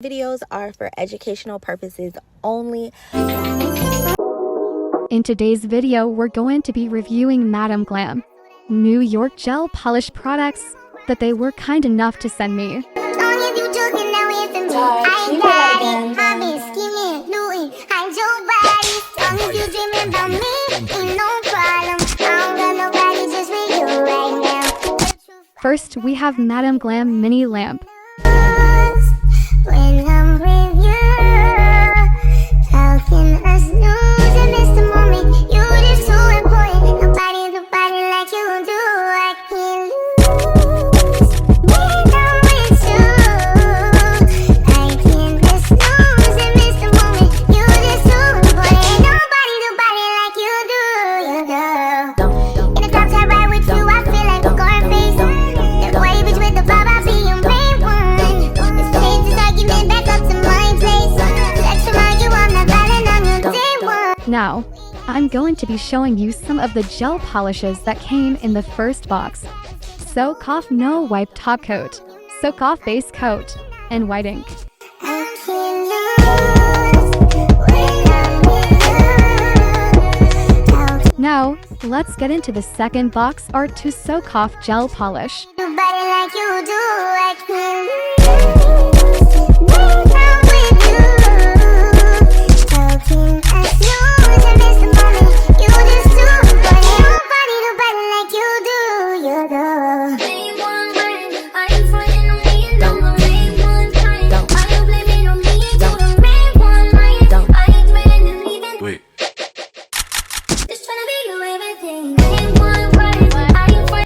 Videos are for educational purposes only. In today's video, we're going to be reviewing Madam Glam New York gel polish products that they were kind enough to send me. First, we have Madam Glam Mini Lamp. When I'm with you, how can I snooze and miss the moment? You're just so important. Nobody do body like you do. I can't lose when I'm with you. I can't just snooze and miss the moment. You're just so important. Nobody do body like you do. You do. In the top side ride with you, I feel like a Scarface. That boy bitch with the vibe, I be your main one. Now, I'm going to be showing you some of the gel polishes that came in the first box. Soak Off No Wipe Top Coat, Soak Off Base Coat, and White Ink. Now, let's get into the second box art to Soak Off Gel Polish.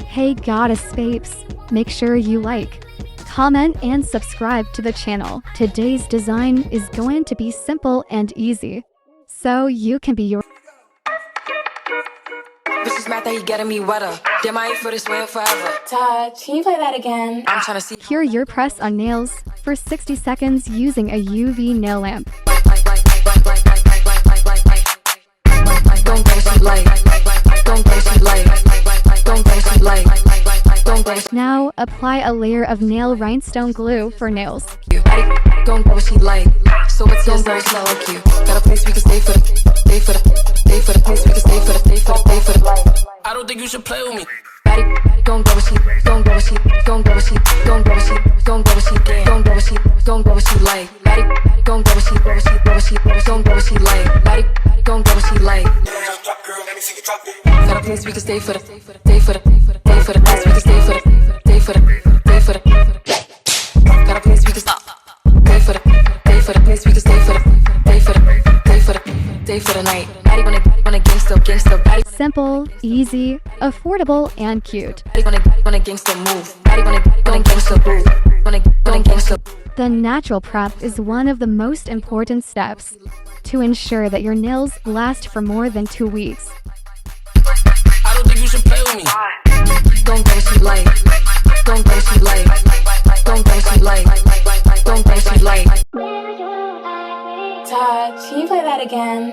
Hey Goddess Babes, make sure you like, comment, and subscribe to the channel. Today's design is going to be simple and easy, so you can be your. This is math that he getting me wetter. Damn, I ain't for this way forever. Todd, can you play that again? I'm trying to see. Cure your press on nails for 60 seconds using a UV nail lamp. Now, apply a layer of nail rhinestone glue for nails. Don't go what she like. So it's so very slow and cute. Got a place we can stay for the place we can stay for the. I don't think you should play with me. Don't go what she like. Don't go what she like. Don't go what she like. Don't go what she like. Don't go what she like. Don't go what she like. Don't go what she like. Don't go what she like. Got a place we can stay for the place we can stay for the got a place we can stop. Stay for the place we can stay for the night. Body wanna gangsta body. Simple, easy, affordable, and cute. Wanna gangsta move. Body wanna gangsta move. Wanna gangsta. The natural prep is one of the most important steps to ensure that your nails last for more than 2 weeks. I don't think you should play with me. Don't go what she like. Don't go what she like. Don't go what she like. Don't go what she like. Todd, can you play that again?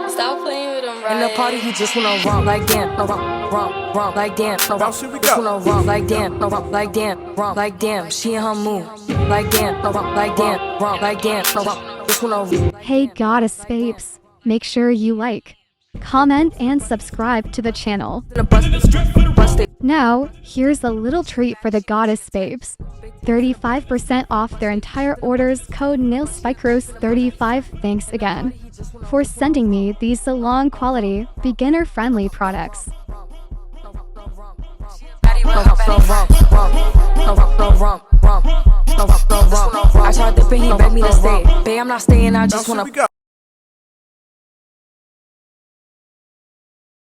Stop playing with him, right? In the party, he just wanna romp like damn, no romp like damn, no romp. Just wanna romp like damn, no romp like damn, romp like damn. She in her mood, like damn, no romp like damn, romp like damn, no romp. Just wanna romp. Hey Goddess Babes, make sure you like, comment, and subscribe to the channel. Now, here's a little treat for the Goddess Babes. 35% off their entire orders, code NailSpikeRose35. Thanks again for sending me these salon quality, beginner friendly products. I tried to pay, he begged me to stay. Babe, I'm not staying, I just wanna